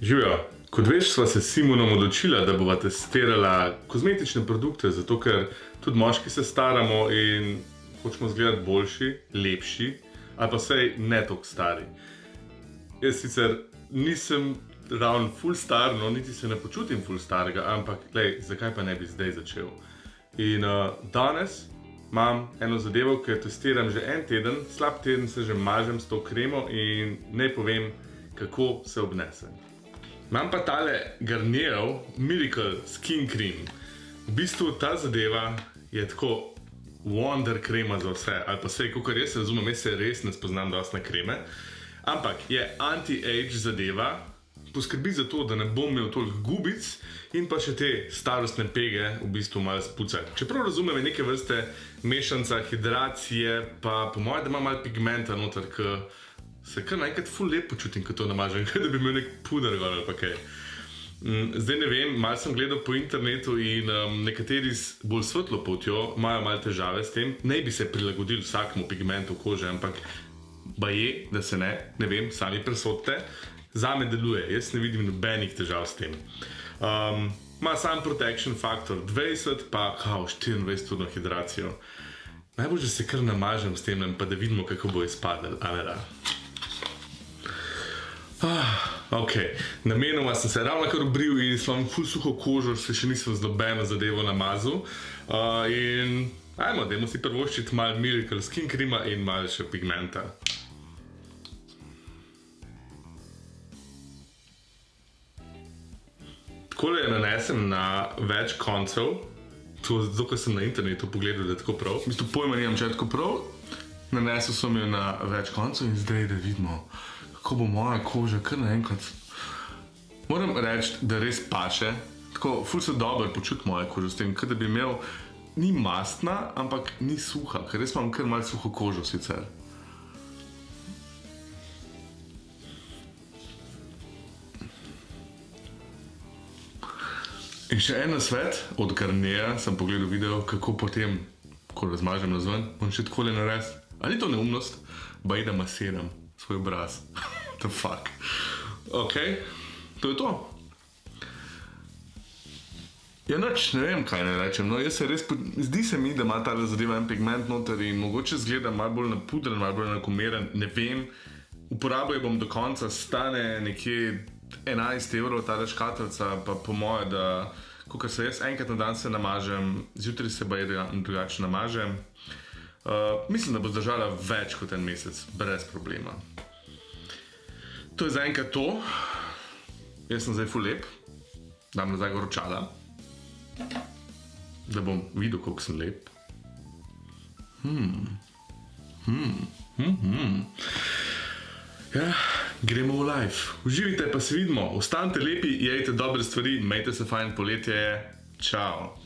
Živijo. Kot veš, sva se s Simonom odločila, da bova testirala kozmetične produkte, zato ker tudi moški se staramo in hočemo izgledati boljši, lepši, ali pa vsaj ne toliko stari. Jaz sicer nisem ravno ful star, no niti se ne počutim ful starega, ampak glej, zakaj pa ne bi zdaj začel. In danes imam eno zadevo, ki jo testiram že en teden, slab teden se že mažem s to kremo in naj povem, kako se obnese. Imam pa tale Garnierov Miracle Skin Cream. V bistvu ta zadeva je tako wonder krema za vse, ali pa vse, kakor jaz razumem, jaz se res ne spoznam dosti na kreme, ampak je anti-age zadeva, poskrbi za to, da ne bom imel toliko gubic in pa še te starostne pege v bistvu malo spucati. Čeprav razumem, je neke vrste mešanca hidracije, pa po mojem, da ima malo pigmenta noter, ki se kar naenkrat ful lep počutim, ko to namažem, da bi imel nek puder gor ali pa kaj. Zdaj ne vem, malo sem gledal po internetu in nekateri z bolj svetlo potjo imajo malo težave s tem. Naj bi se prilagodili vsakemu pigmentu kože, ampak baje, da se ne vem, sami presodite. Zame deluje, jaz ne vidim nobenih težav s tem. Ima sam protection factor 20, pa 24-urno hidracijo. Najbolj, že se kar namažem s tem, pa da vidimo, kako bo izpadel, a ne da. Ok, namenoma sem se ravno kar obril in sem ful suho kožo, se še nisem z nobeno zadevo namazal. In ajmo, dajmo si prvoščiti malo Miracle Skin Creama in malo še pigmenta. Takole jo nanesem na več koncev, zato ker sem na internetu pogledal, da je tako prav. V bistvu pojma nimam, če je tako prav. Nanesel sem jo na več koncev in zdaj, da vidimo, kako bo moja koža kar naenkrat. Moram reči, da res paše. Tako, ful se dobro počuti moja koža s tem, ker da bi imel, ni mastna, ampak ni suha, ker res imam kar malo suho kožo sicer. In še en nasvet od Garniera, sem pogledal video, kako potem, ko razmažem nazven, bom še takole narediti. Ali to neumnost? Baj da masiram svoj obraz. The fuck. Ok, to je to. Ja, nič, ne vem, kaj ne rečem. No, jaz se res, zdi se mi, da ima ta zadeva en pigment noter in mogoče zgleda malo bolj napudren, malo bolj enakomeren, ne vem. Uporabljal bom do konca, stane nekje 11 evrov ta škatlica, pa po moje, da kakor se jaz enkrat na dan se namažem, zjutraj se baje drugače namažem. Mislim, da bo zdržala več kot en mesec, brez problema. To je zaenkrat to. Jaz sem zdaj ful lep. Dam nazaj gor očala, da bom videl, koliko sem lep. Ja, gremo v live. Uživite, pa se vidimo. Ostanite lepi, jejte dobre stvari, imejte se fajn, poletje je. Čau.